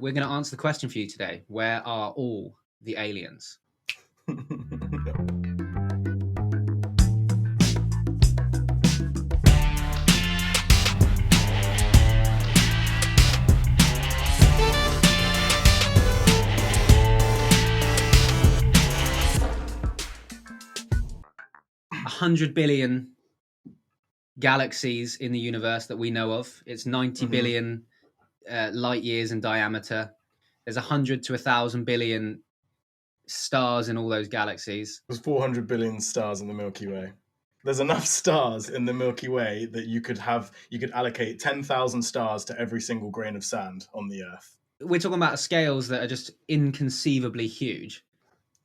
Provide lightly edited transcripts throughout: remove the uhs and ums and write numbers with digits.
We're going to answer the question for you today. Where are all the aliens? 100 billion galaxies in the universe that we know of. It's 90 billion light years in diameter. There's 100 to 1,000 billion stars in all those galaxies. There's 400 billion stars in the Milky Way. There's enough stars in the Milky Way that you could allocate 10,000 stars to every single grain of sand on the Earth. We're talking about scales that are just inconceivably huge.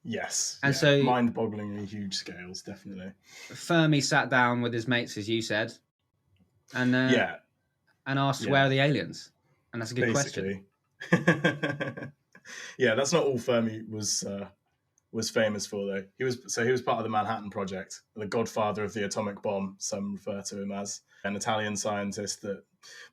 Yes. And so mind-bogglingly huge scales, definitely. Fermi sat down with his mates, as you said, and asked, where are the aliens? And that's a good question. Yeah, that's not all Fermi was famous for, though. He was part of the Manhattan Project, the godfather of the atomic bomb, some refer to him as, an Italian scientist that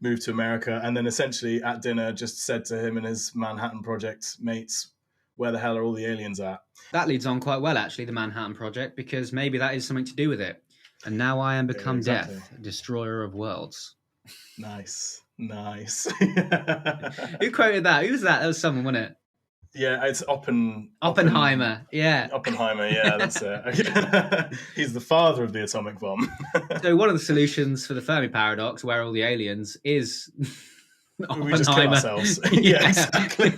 moved to America and then essentially at dinner just said to him and his Manhattan Project mates, where the hell are all the aliens at? That leads on quite well, actually, the Manhattan Project, because maybe that is something to do with it. And now I am become death, destroyer of worlds. Nice. Who quoted that? Who was that? That was someone, wasn't it? Yeah, it's Oppenheimer. Yeah. Oppenheimer, yeah, that's it. He's the father of the atomic bomb. So one of the solutions for the Fermi Paradox, where are all the aliens, is Oppenheimer. We just kill ourselves. Yeah, exactly.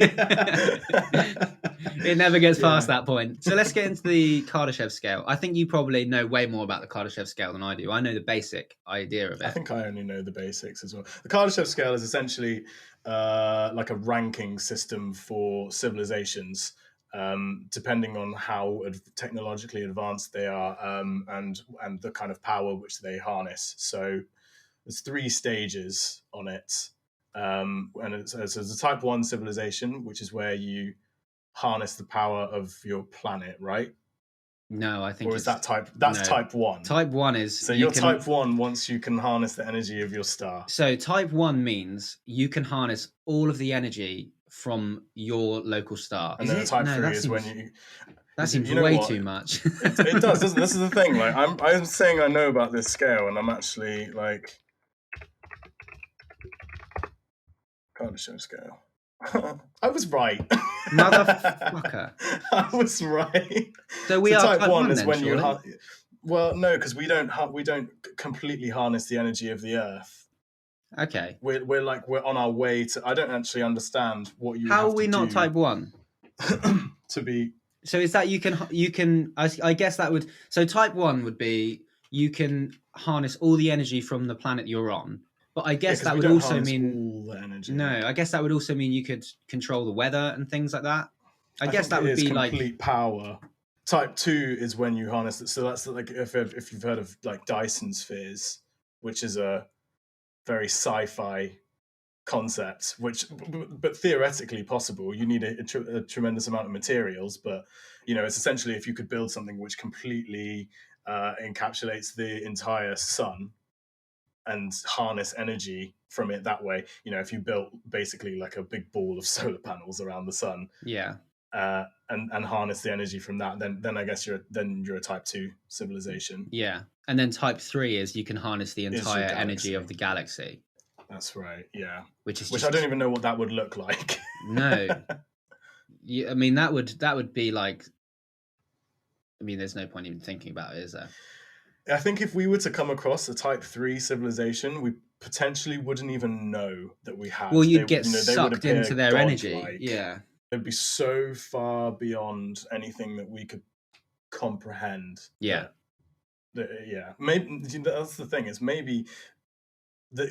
It never gets past that point. So let's get into the Kardashev scale. I think you probably know way more about the Kardashev scale than I do. I know the basic idea of it. I think I only know the basics as well. The Kardashev scale is essentially like a ranking system for civilizations, depending on how technologically advanced they are and the kind of power which they harness. So there's 3 stages on it. And it's a type 1 civilization, which is where you harness the power of your planet, right? No, I think or is that type? That's no. Type 1. Type 1 is so you're type 1 once you can harness the energy of your star. So type 1 means you can harness all of the energy from your local star. And then type 3 is when you. That seems way too much. It does, doesn't it? This is the thing. Like I'm saying I know about this scale, and I'm actually like. Kardashev scale. I was right. Motherfucker. I was right. So we are type 1 is then, when surely? you well, no, because we don't completely harness the energy of the Earth. Okay. We're on our way to. I don't actually understand what you. How are we not type 1? To be. So is that you can? I guess that would. So type 1 would be you can harness all the energy from the planet you're on. But I guess that would also mean I guess that would also mean you could control the weather and things like that. I guess that would be complete power. Type 2 is when you harness it. So that's like if you've heard of like Dyson spheres, which is a very sci-fi concept, but theoretically possible. You need a tremendous amount of materials, but it's essentially if you could build something which completely encapsulates the entire sun and harness energy from it that way. If you built basically like a big ball of solar panels around the sun, and harness the energy from that, then I guess you're a type 2 civilization. Yeah, and then type 3 is you can harness the entire energy of the galaxy. That's right. Yeah, which I don't even know what that would look like. No, I mean that would be like. I mean, there's no point even thinking about it, is there? I think if we were to come across a type 3 civilization, we potentially wouldn't even know that we had. Well, you'd get sucked into their energy. Yeah. They'd be so far beyond anything that we could comprehend. Yeah. Maybe that's the thing. Is maybe a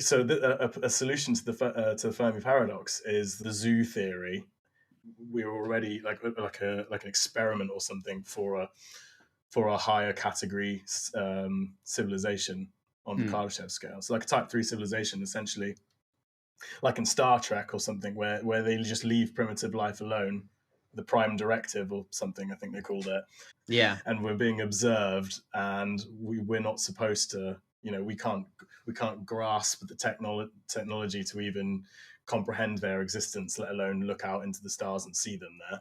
solution to the Fermi Paradox is the zoo theory. We were already like an experiment or something for a higher category civilization on the Kardashev scale. So like a type 3 civilization, essentially, like in Star Trek or something, where they just leave primitive life alone, the prime directive or something, I think they called it. Yeah. And we're being observed, and we're not supposed to, we can't grasp the technology to even comprehend their existence, let alone look out into the stars and see them there.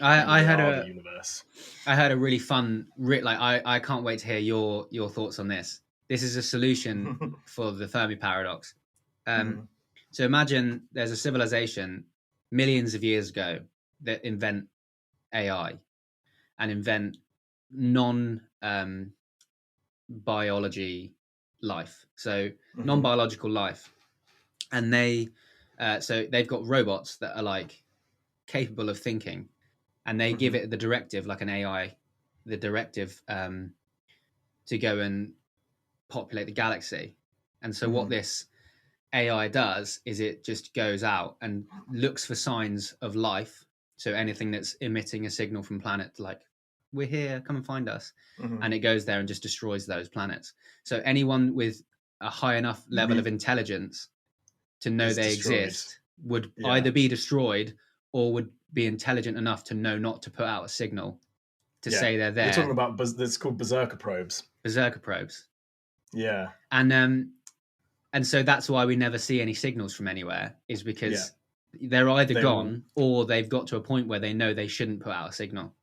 I had the universe. I heard a really fun I can't wait to hear your thoughts on this. This is a solution for the Fermi paradox. So imagine there's a civilization millions of years ago that invent AI and invent non biology life, so non-biological life, and so they've got robots that are like capable of thinking, and they give it the directive, like an AI, the directive to go and populate the galaxy. And so what this AI does is it just goes out and looks for signs of life. So anything that's emitting a signal from planets, like, we're here, come and find us. And it goes there and just destroys those planets. So anyone with a high enough level of intelligence to know they exist would either be destroyed or would be intelligent enough to know not to put out a signal to say they're there. We're talking about, it's called berserker probes. Berserker probes. Yeah. And so that's why we never see any signals from anywhere, is because they're either gone or they've got to a point where they know they shouldn't put out a signal.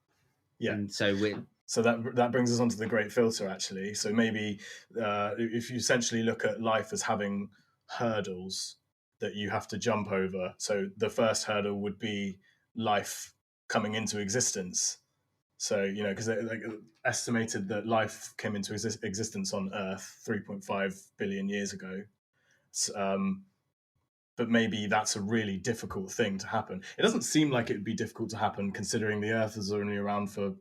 Yeah. And so that brings us on to the great filter, actually. So maybe if you essentially look at life as having hurdles that you have to jump over. So the first hurdle would be life coming into existence. So, because they estimated that life came into existence on Earth 3.5 billion years ago. But maybe that's a really difficult thing to happen. It doesn't seem like it would be difficult to happen, considering the Earth is only around for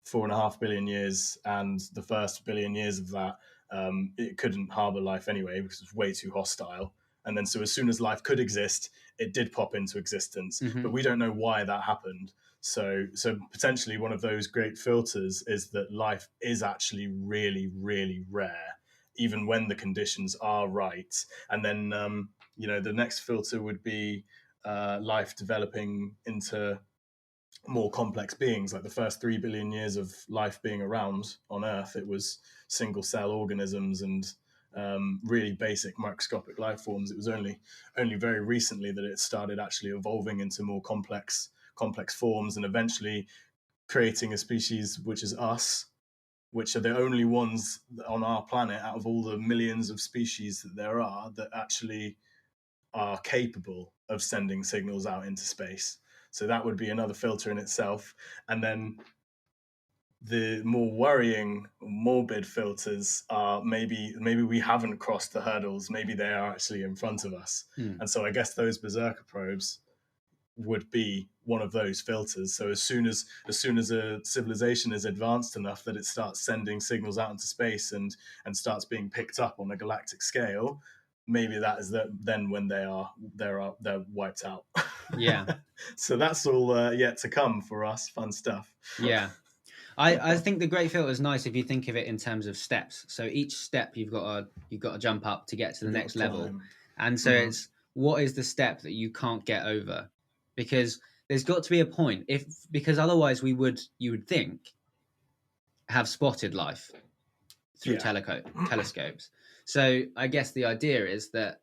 4.5 billion years, and the first billion years of that, it couldn't harbor life anyway because it's way too hostile. And then so as soon as life could exist, it did pop into existence. But we don't know why that happened. So potentially one of those great filters is that life is actually really, really rare, even when the conditions are right. And then, the next filter would be life developing into more complex beings. Like the first 3 billion years of life being around on Earth, it was single cell organisms and really basic microscopic life forms. It was only very recently that it started actually evolving into more complex forms, and eventually creating a species which is us, which are the only ones on our planet out of all the millions of species that there are that actually are capable of sending signals out into space. So that would be another filter in itself. And then the more worrying, morbid filters are maybe we haven't crossed the hurdles. Maybe they are actually in front of us. And so I guess those berserker probes would be one of those filters. So as soon as a civilization is advanced enough that it starts sending signals out into space and starts being picked up on a galactic scale, maybe that is then when they're wiped out. Yeah. So that's all yet to come for us. Fun stuff. Yeah. I think the great filter is nice if you think of it in terms of steps. So each step you've got to jump up to get to the next level. And so it's, what is the step that you can't get over? Because there's got to be a point, because otherwise you would think have spotted life through telescopes. So I guess the idea is that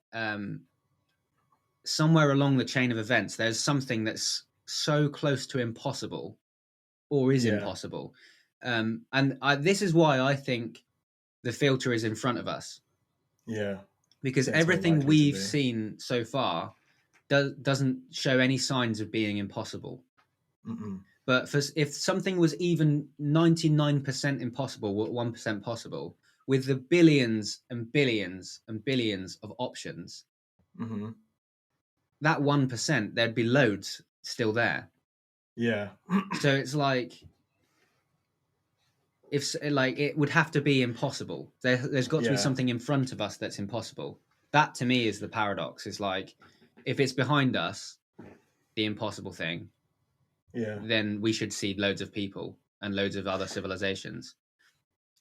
somewhere along the chain of events, there's something that's so close to impossible or is impossible. This is why I think the filter is in front of us. Yeah. Because everything we've seen so far doesn't show any signs of being impossible. But if something was even 99% impossible, 1% possible, with the billions and billions and billions of options, that 1%, there'd be loads still there. Yeah. So it's like, it would have to be impossible. There's got to be something in front of us that's impossible. That to me is the paradox. Is like, if it's behind us, the impossible thing, then we should see loads of people and loads of other civilizations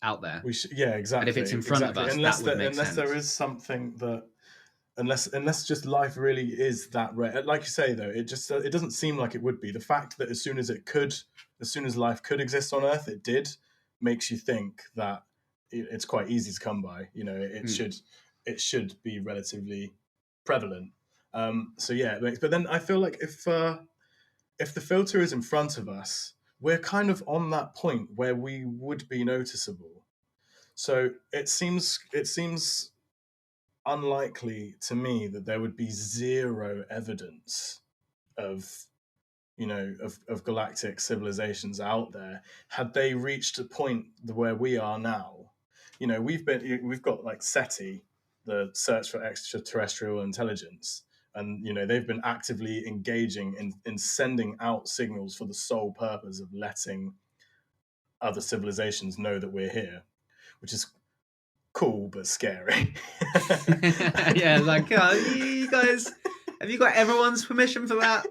out there. Exactly. But if it's in front of us, that would make sense. Unless there is something that, unless just life really is that rare. Like you say, though, it doesn't seem like it would be. The fact that as soon as life could exist on Earth, it did, makes you think that it's quite easy to come by. It should be relatively prevalent. So yeah, but then I feel like if the filter is in front of us, we're kind of on that point where we would be noticeable. So it seems unlikely to me that there would be zero evidence of of galactic civilizations out there had they reached a point where we are now. We've got like SETI, the search for extraterrestrial intelligence, and they've been actively engaging in sending out signals for the sole purpose of letting other civilizations know that we're here, which is cool but scary. Yeah, like, you guys, have you got everyone's permission for that?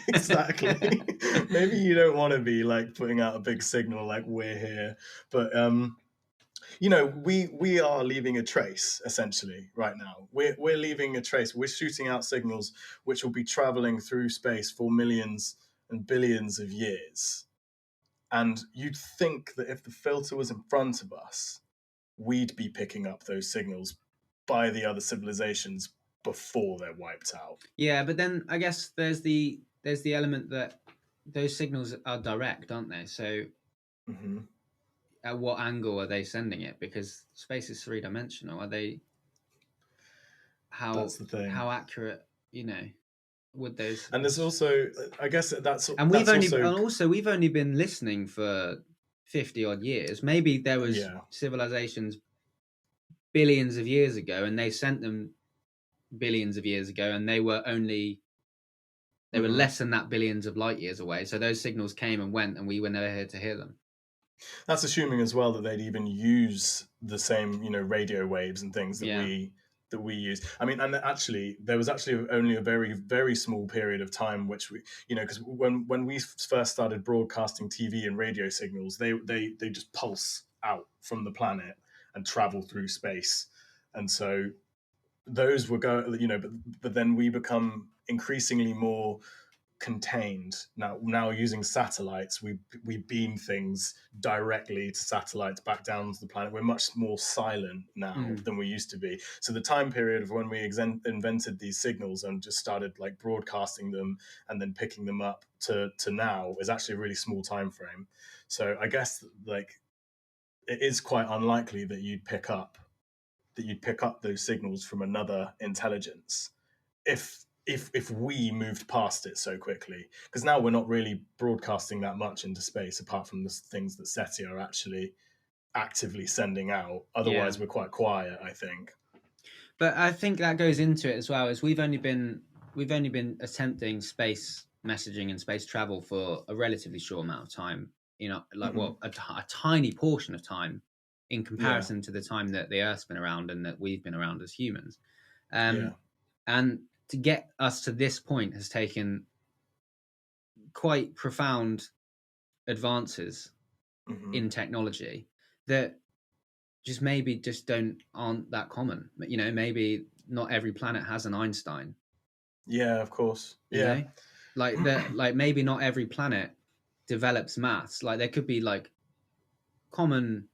Exactly. Maybe you don't want to be like putting out a big signal like we're here, but we are leaving a trace essentially right now. We're leaving a trace. We're shooting out signals which will be traveling through space for millions and billions of years. And you'd think that if the filter was in front of us, we'd be picking up those signals by the other civilizations before they're wiped out. Yeah, but then I guess there's the element that those signals are direct, aren't they? So Mm-hmm. At what angle are they sending it? Because space is 3-dimensional. Are they That's the thing. How accurate, would those? And there's also, I guess and we've only been listening for 50 odd years. Maybe there was civilizations billions of years ago, and they sent them billions of years ago, and they were less than that billions of light years away. So those signals came and went, and we were never here to hear them. That's assuming as well that they'd even use the same, radio waves and things that we use. I mean, and actually, there was actually only a very, very small period of time which we, because when we first started broadcasting TV and radio signals, they just pulse out from the planet and travel through space, and so those were but then we become increasingly more contained now using satellites. We beam things directly to satellites back down to the planet. We're much more silent now than we used to be. So the time period of when we invented these signals and just started like broadcasting them and then picking them up to now is actually a really small time frame. So I guess like it is quite unlikely that you'd pick up those signals from another intelligence if we moved past it so quickly, because now we're not really broadcasting that much into space apart from the things that SETI are actually actively sending out. Otherwise, we're quite quiet, I think. But I think that goes into it as well, as we've only been attempting space messaging and space travel for a relatively short amount of time. A tiny portion of time in comparison to the time that the Earth's been around and that we've been around as humans. And to get us to this point has taken quite profound advances in technology that maybe aren't that common. Maybe not every planet has an Einstein. Yeah, of course. Yeah. Like maybe not every planet develops maths. Like there could be like common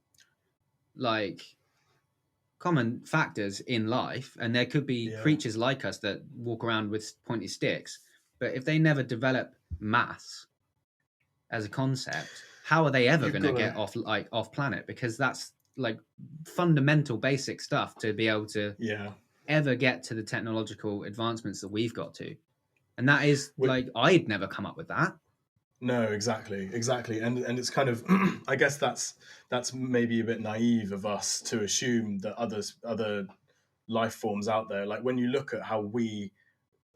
factors in life, and there could be creatures like us that walk around with pointy sticks, but if they never develop maths as a concept, how are they ever going to get off planet? Because that's like fundamental basic stuff to be able to ever get to the technological advancements that we've got to, and that is I'd never come up with that. No, exactly, and it's kind of, I guess that's maybe a bit naive of us to assume that other life forms out there, like when you look at how we,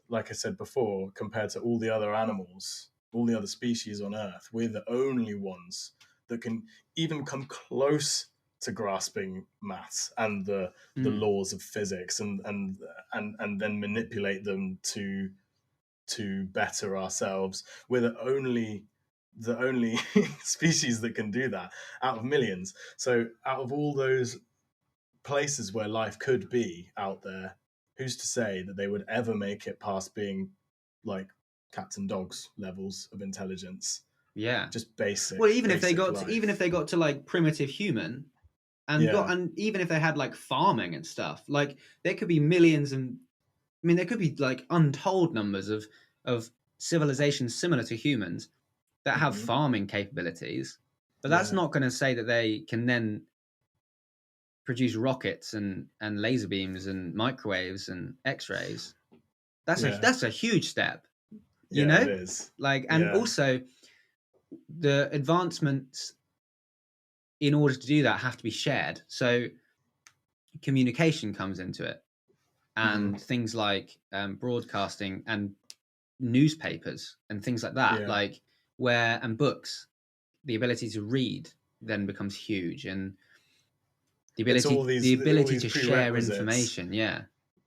like I said before, compared to all the other animals, all the other species on Earth, we're the only ones that can even come close to grasping maths and the laws of physics and then manipulate them to better ourselves. We're the only species that can do that out of millions. So out of all those places where life could be out there, who's to say that they would ever make it past being like cats and dogs levels of intelligence? Just basic. Well, even if they got to like primitive human and even if they had like farming and stuff, like there could be millions and mean, there could be like untold numbers of civilizations similar to humans that have Hmm. farming capabilities, but that's Yeah, not going to say that they can then produce rockets and laser beams and microwaves and X-rays. yeah, That's a huge step, you yeah. It know? is. Like, and Yeah, also the advancements in order to do that have to be shared. So communication comes into it, hmm, and things like broadcasting and newspapers and things like that, yeah. like where and books, the ability to read then becomes huge, and It's the all ability these to share prerequisites information, yeah,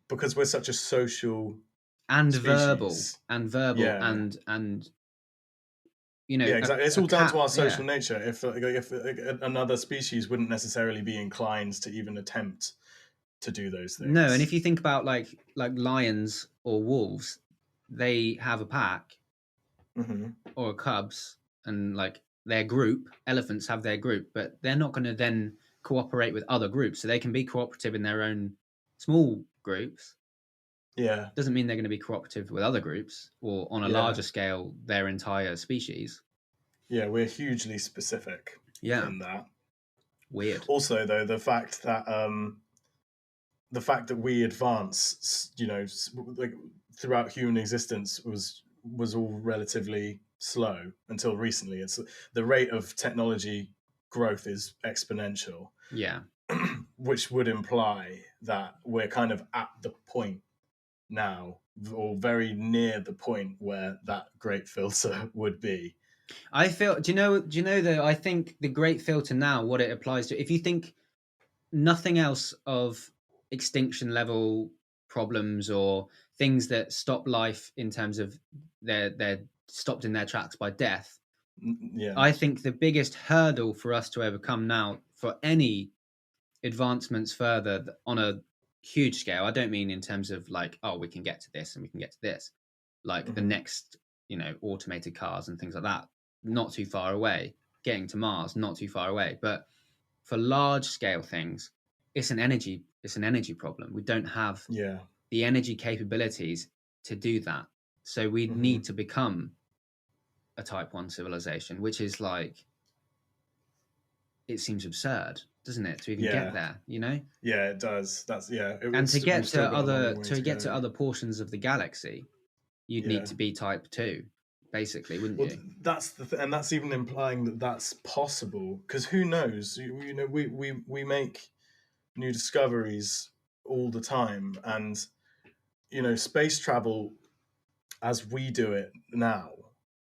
because we're such a social and verbal species. and verbal Yeah, and yeah, exactly. It's a all down to cat, our yeah. social nature. If another species wouldn't necessarily be inclined to even attempt to do those No, and things. if you think about like lions or wolves, they have a pack Hmm. or cubs, and like their group. Elephants have their group, but they're not going to then cooperate with other groups. So they can be cooperative in their own small groups. Yeah, Doesn't mean they're going to be cooperative with other groups or on a yeah, larger scale their entire species. yeah. We're hugely specific Yeah, in that. weird. Also, though, the fact that we advance, like throughout human existence was all relatively slow until recently. It's the rate of technology growth is exponential, Yeah, which would imply that we're kind of at the point now, or very near the point where that great filter would be. I feel. Do you know though? I think the great filter now, what it applies to. If you think nothing else of extinction level problems or things that stop life in terms of they're stopped in their tracks by death. Yeah. I think the biggest hurdle for us to overcome now for any advancements further on a huge scale, I don't mean in terms of like, oh, we can get to this and we can get to this, like the Hmm. next, automated cars and things like that, not too far away, getting to Mars, not too far away. But for large scale things, it's an energy problem. We don't have Yeah. the energy capabilities to do that. So we Hmm. need to become a type 1 civilization, which is like, it seems absurd, doesn't it, to even get Yeah. there? Yeah. It does. That's yeah. And We've still got a long way to to get to go. other portions of the galaxy, you'd need Yeah. to be type 2, basically, wouldn't Well, you? that's and that's even implying that that's possible. Because who knows? We make new discoveries all the time, and space travel as we do it now.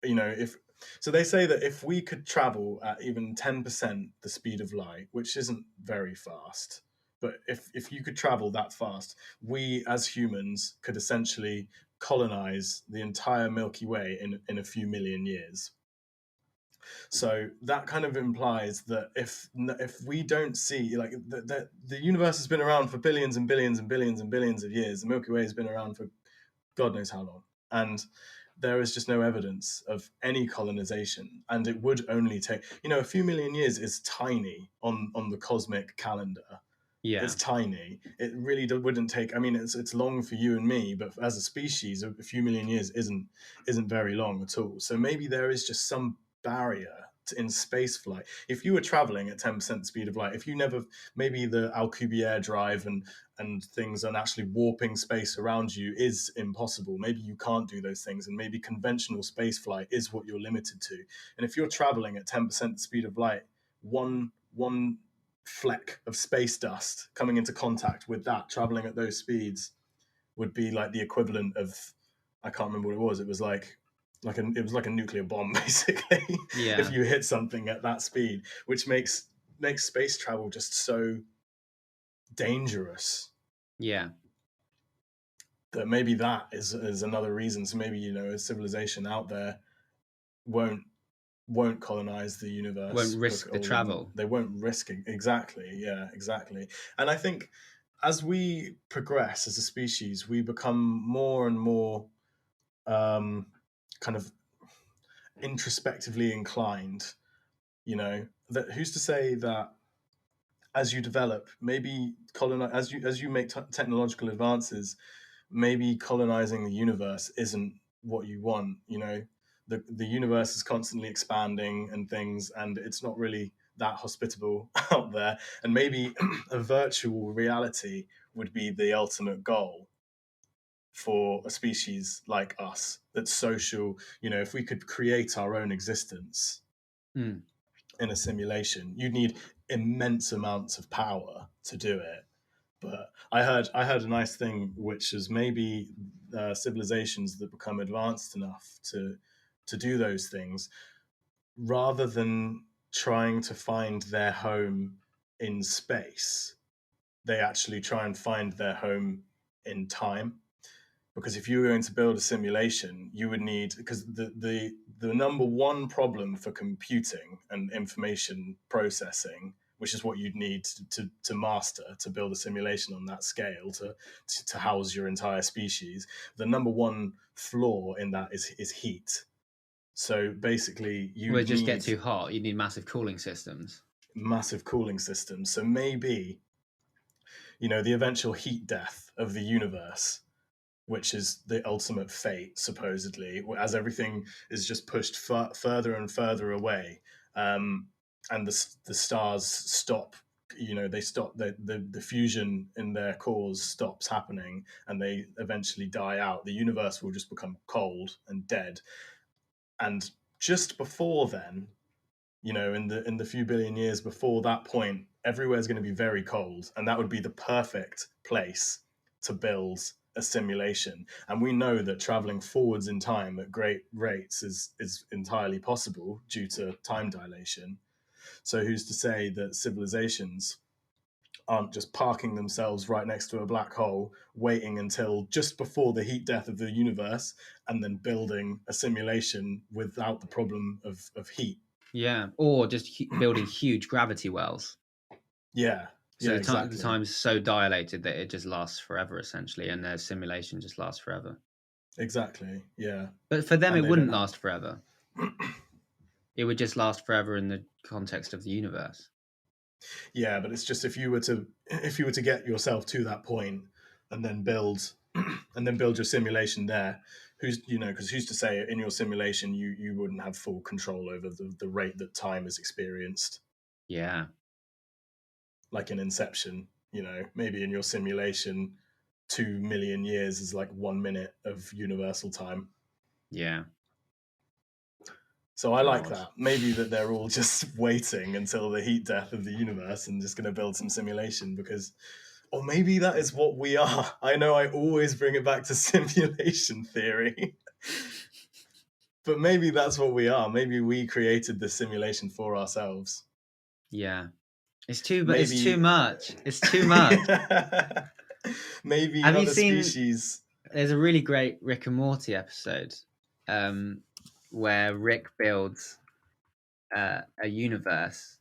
If so, they say that if we could travel at even 10% the speed of light, which isn't very fast, but if you could travel that fast, we as humans could essentially colonize the entire Milky Way in a few million years. So that kind of implies that if we don't see, like, the universe has been around for billions and billions and billions and billions of years, the Milky Way has been around for God knows how long, and there is just no evidence of any colonization, and it would only take, a few million years is tiny on the cosmic calendar. Yeah, It's tiny. It really wouldn't take. I mean, it's long for you and me, but as a species, a few million years isn't very long at all. So maybe there is just some barrier in space flight. If you were traveling at 10% the speed of light, if you never, maybe the Alcubierre drive and things and actually warping space around you is impossible. Maybe you can't do those things, and maybe conventional space flight is what you're limited to. And if you're traveling at 10% the speed of light, one fleck of space dust coming into contact with that traveling at those speeds would be like the equivalent of, I can't remember what it was. It was it was like a nuclear bomb basically. If yeah, you hit something at that speed, which makes space travel just so dangerous, yeah. that maybe that is another reason. So maybe a civilization out there won't won't colonize the Won't universe, risk the or travel. they won't risk it. Exactly. Yeah, exactly. And I think as we progress as a species, we become more and more um, kind of introspectively inclined. That who's to say that as you develop, maybe colonize as you make technological advances, maybe colonizing the universe isn't what you want. The universe is constantly expanding and things, and it's not really that hospitable out there. And maybe a virtual reality would be the ultimate goal for a species like us that's social. If we could create our own existence in a simulation, you'd need immense amounts of power to do it. But I heard a nice thing, which is maybe civilizations that become advanced enough to do those things, rather than trying to find their home in space, they actually try and find their home in time. Because if you were going to build a simulation, you would need, because the number one problem for computing and information processing, which is what you'd need to master to build a simulation on that scale to house your entire species, the number one flaw in that is heat. So basically, Well, it just get too hot. You need massive cooling systems. So maybe, the eventual heat death of the universe, which is the ultimate fate, supposedly, as everything is just pushed further and further away, and the stars stop. They stop, the fusion in their cores stops happening, and they eventually die out. The universe will just become cold and dead. And just before then, in the few billion years before that point, everywhere's going to be very cold, and that would be the perfect place to build a simulation. And we know that traveling forwards in time at great rates is entirely possible due to time dilation. So who's to say that civilizations aren't just parking themselves right next to a black hole, waiting until just before the heat death of the universe, and then building a simulation without the problem of heat? Yeah, or just building huge gravity wells. Yeah. So exactly. the time's so dilated that it just lasts forever, essentially, and their simulation just lasts forever. Exactly, yeah. But for them, it wouldn't last forever. It would just last forever in the context of the universe. Yeah, but it's just if you were to get yourself to that point and then build your simulation there, because who's to say in your simulation you wouldn't have full control over the rate that time is experienced? Yeah. Like in Inception, maybe in your simulation 2 million years is like 1 minute of universal time. Yeah. So I like that. Maybe that they're all just waiting until the heat death of the universe and just going to build some simulation, because, or maybe that is what we are. I know I always bring it back to simulation theory, but maybe that's what we are. Maybe we created the simulation for ourselves. Yeah. It's too much. It's too much. Maybe have other species. There's a really great Rick and Morty episode where Rick builds a universe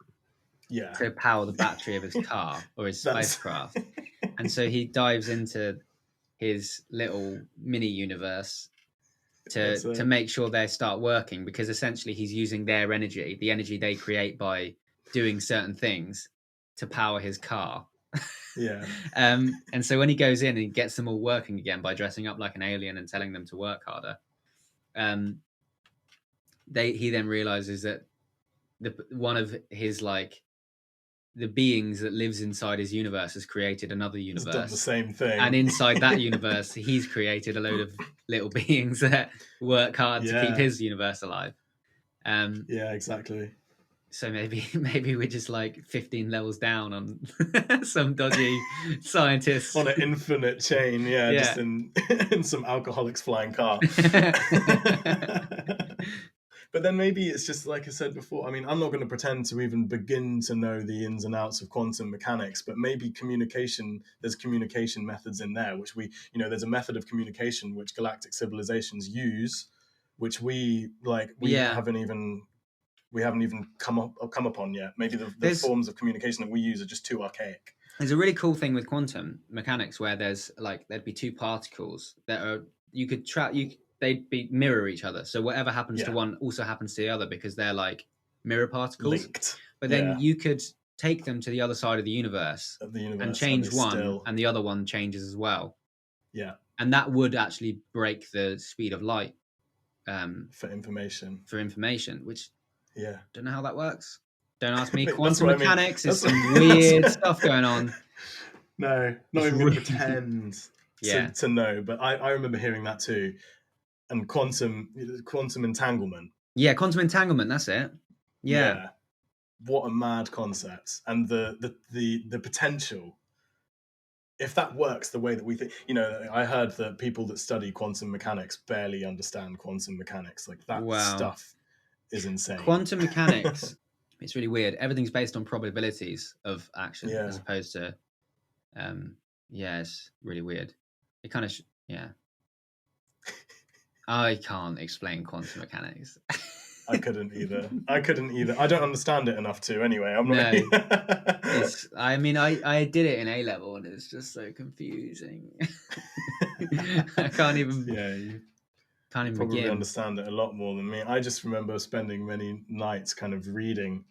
to power the battery of his car or his spacecraft. And so he dives into his little mini universe to make sure they start working, because essentially he's using their energy, the energy they create by doing certain things, to power his car. Yeah. And so when he goes in and he gets them all working again by dressing up like an alien and telling them to work harder, he then realizes that one of his the beings that lives inside his universe has created another universe. It's done the same thing. And inside that universe, he's created a load of little beings that work hard to keep his universe alive. Yeah, exactly. So maybe we're just like 15 levels down on some dodgy scientists on an infinite chain. Yeah. Just in some alcoholic's flying car. But then maybe it's just like I said before. I mean, I'm not going to pretend to even begin to know the ins and outs of quantum mechanics, but maybe there's communication methods in there, which there's a method of communication which galactic civilizations use, which we haven't even come upon yet. Maybe the forms of communication that we use are just too archaic. There's a really cool thing with quantum mechanics where there'd be two particles that are they'd be mirror each other. So whatever happens to one also happens to the other, because they're like mirror particles. Linked. But then you could take them to the other side of the universe and change one, and the other one changes as well. Yeah. and that would actually break the speed of light for information. Which Yeah, don't know how that works. Don't ask me. That's Quantum what I mean. mechanics is That's some weird stuff going on. No, not It's even really- going to pretend Yeah. to know. But I remember hearing that too. And quantum entanglement. Yeah, quantum entanglement. That's it. Yeah. What a mad concept, and the potential. If that works the way that we think, I heard that people that study quantum mechanics barely understand quantum mechanics. Like that stuff is insane. Quantum mechanics, it's really weird. Everything's based on probabilities of action as opposed to, it's really weird. It kind of, I can't explain quantum mechanics. I couldn't either. I don't understand it enough to. Anyway, I'm not. I did it in A level, and it's just so confusing. I can't even. Yeah, you can't even probably begin. understand it a lot more than me. I just remember spending many nights kind of reading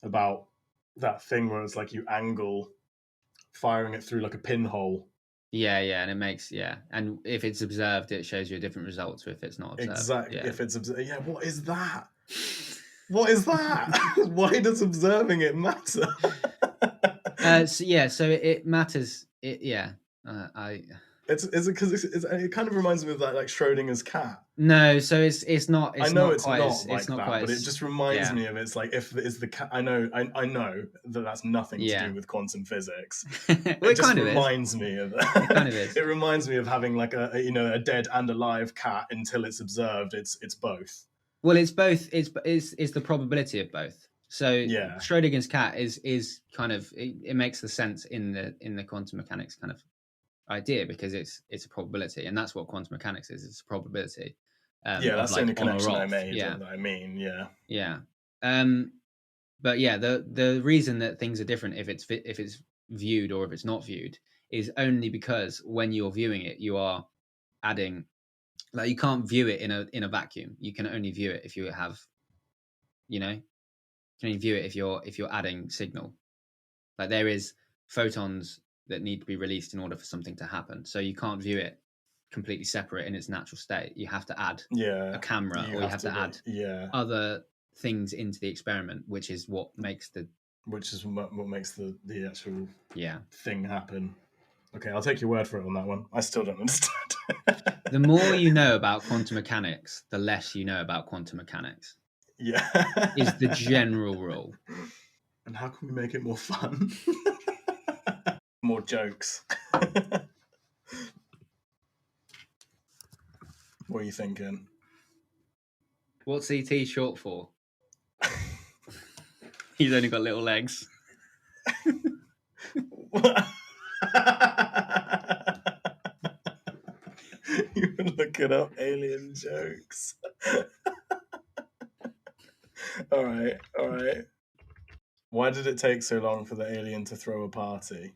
about that thing where it's like you angle firing it through like a pinhole. Yeah, and it makes and if it's observed, it shows you a different result to if it's not observed. Exactly. Yeah. If it's observed, what is that? What is that? Why does observing it matter? So it matters. It's because it kind of reminds me of that like Schrodinger's cat. No, so it's not. It's I know not it's quite not as, like it's not that, quite but as, it just reminds me of it's like if it's the cat. I know that that's nothing to do with quantum physics. Well, it just reminds me of that. It kind of is. It reminds me of having like a dead and alive cat until it's observed. It's both. Well, it's both. It's the probability of both. So Schrodinger's cat is kind of it makes the sense in the quantum mechanics kind of idea because it's a probability, and that's what quantum mechanics is. It's a probability. That's the only connection I made. But the reason that things are different if it's viewed or if it's not viewed is only because when you're viewing it, you are adding. Like you can't view it in a vacuum. You can only view it if you have, you can only view it if you're adding signal. Like there is photons that need to be released in order for something to happen. So you can't view it completely separate in its natural state. You have to add a camera, or you have to add other things into the experiment, which is what makes the actual thing happen. Okay, I'll take your word for it on that one. I still don't understand. The more you know about quantum mechanics, the less you know about quantum mechanics. Yeah. Is the general rule. And how can we make it more fun? More jokes. What are you thinking? What's ET short for? He's only got little legs. You can look it up, alien jokes. All right. Why did it take so long for the alien to throw a party?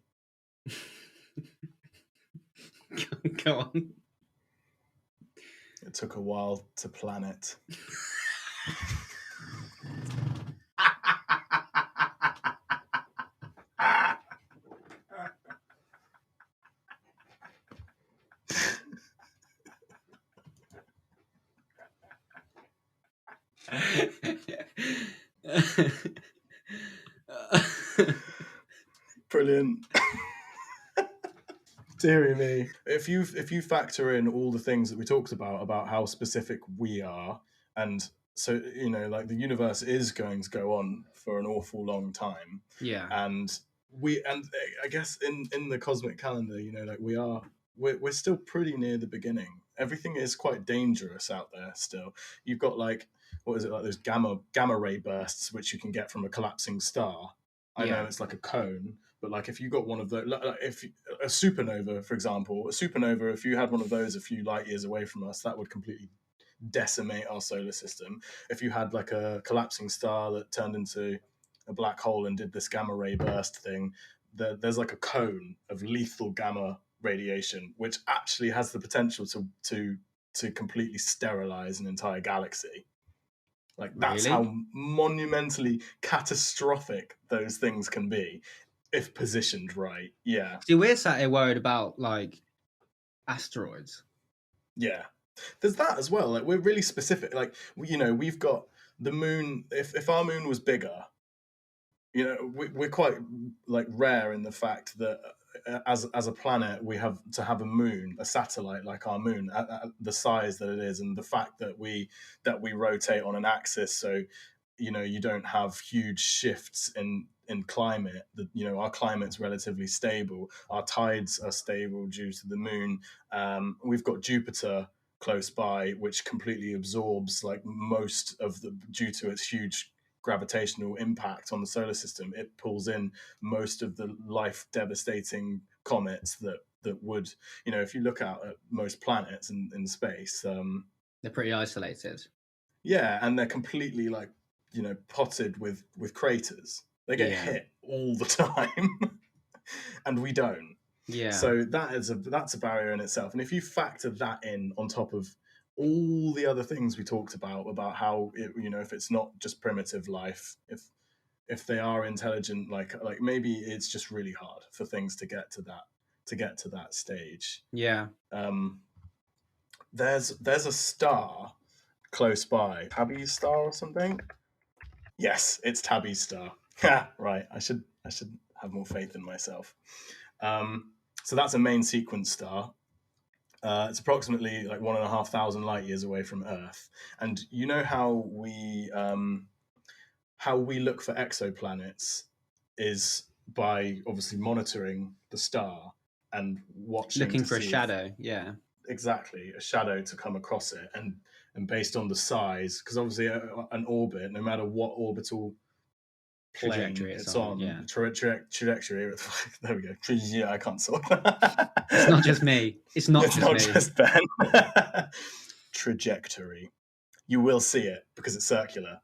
Go on. It took a while to plan it. Brilliant. Deary me. If you factor in all the things that we talked about how specific we are, and so like the universe is going to go on for an awful long time. Yeah. And I guess in the cosmic calendar, like we're still pretty near the beginning. Everything is quite dangerous out there still. You've got like, what is it, like those gamma ray bursts which you can get from a collapsing star. I know it's like a cone, but like if you got one of those, like if a supernova, for example, if you had one of those a few light years away from us, that would completely decimate our solar system. If you had like a collapsing star that turned into a black hole and did this gamma ray burst thing, there's like a cone of lethal gamma radiation, which actually has the potential to completely sterilize an entire galaxy. Like that's how monumentally catastrophic those things can be if positioned right. Yeah. See, we're sat here worried about like Asteroids. Yeah, there's that as well. Like we're really specific. Like we've got the moon. If our moon was bigger, we're quite like rare in the fact that as a planet we have to have a moon, a satellite like our moon at the size that it is, and the fact that we rotate on an axis, so you don't have huge shifts in climate. Our climate's relatively stable. Our tides are stable due to the moon. We've got Jupiter close by, which completely absorbs like most of the due to its huge gravitational impact on the solar system. It pulls in most of the life devastating comets that would, if you look out at most planets in space, they're pretty isolated. Yeah, and they're completely like potted with craters. They get hit all the time, and we don't. Yeah. So that's a barrier in itself. And if you factor that in on top of all the other things we talked about how if it's not just primitive life, if they are intelligent, like maybe it's just really hard for things to get to that stage. Yeah. There's a star close by, Tabby's star or something. Yes, it's Tabby's star. Right. I should have more faith in myself. So that's a main sequence star. It's approximately like 1,500 light years away from Earth. And you know how we look for exoplanets is by obviously monitoring the star and looking for a shadow. Yeah, exactly, a shadow to come across it, and based on the size, because obviously an orbit, no matter what orbital plane it's on, trajectory. There we go. Yeah, I can't sort. It's not just me. It's not just Ben. Trajectory. You will see it because it's circular,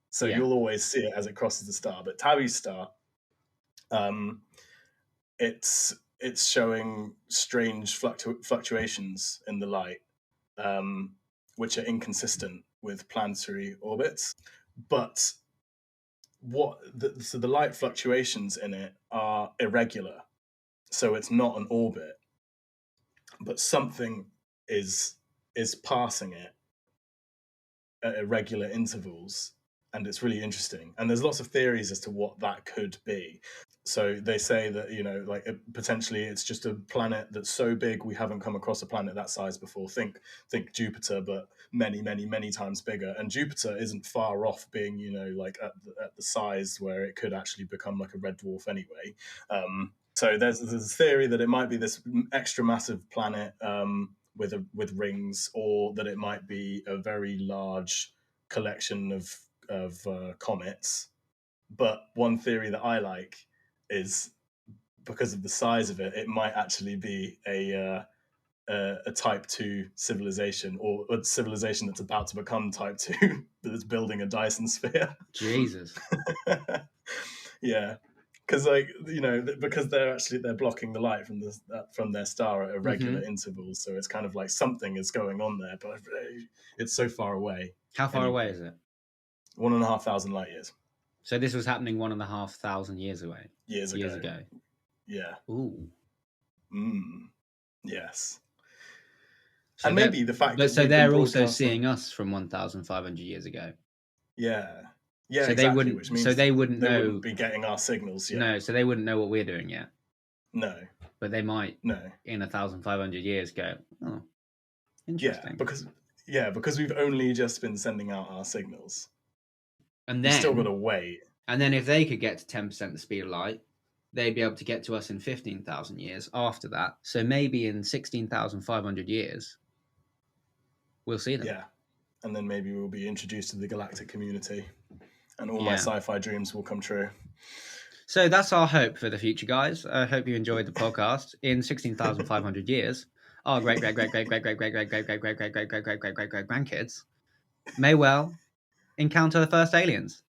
so you'll always see it as it crosses the star. But Tabby's star, it's showing strange fluctuations in the light, which are inconsistent with planetary orbits. But so the light fluctuations in it are irregular, so it's not an orbit, but something is passing it at irregular intervals, and it's really interesting. And there's lots of theories as to what that could be. So they say that potentially it's just a planet that's so big we haven't come across a planet that size before. Think Jupiter, but many, many, many times bigger. And Jupiter isn't far off being at the size where it could actually become like a red dwarf anyway. So there's a theory that it might be this extra massive planet with rings, or that it might be a very large collection of comets. But one theory that I like is, because of the size of it, it might actually be a Type 2 civilization, or a civilization that's about to become Type 2 that's building a Dyson sphere. Jesus. Yeah, because because they're blocking the light from their star at irregular intervals, so it's kind of like something is going on there, but it's so far away. How far away is it? 1,500 light years. So this was happening 1,500 years away. Years ago. Yeah. Ooh. Yes. So and maybe the fact that they're also seeing us from 1,500 years ago. Yeah. Yeah. So exactly, they wouldn't. Which means so they wouldn't know. Wouldn't be getting our signals yet. No. So they wouldn't know what we're doing yet. No. But they might. No. In 1,500 years, go. Oh, interesting. Because we've only just been sending out our signals. And then we've still got to wait. And then if they could get to 10% the speed of light, they'd be able to get to us in 15,000 years after that. So maybe in 16,500 years, we'll see them. Yeah. And then maybe we'll be introduced to the galactic community, and all my sci-fi dreams will come true. So that's our hope for the future, guys. I hope you enjoyed the podcast. In 16,500 years, our great grandkids may well encounter the first aliens.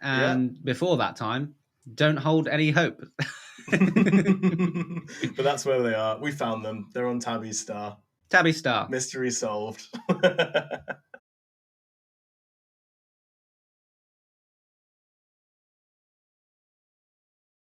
And before that time, don't hold any hope. But that's where they are. We found them. They're on Tabby's star. Tabby's star. Mystery solved.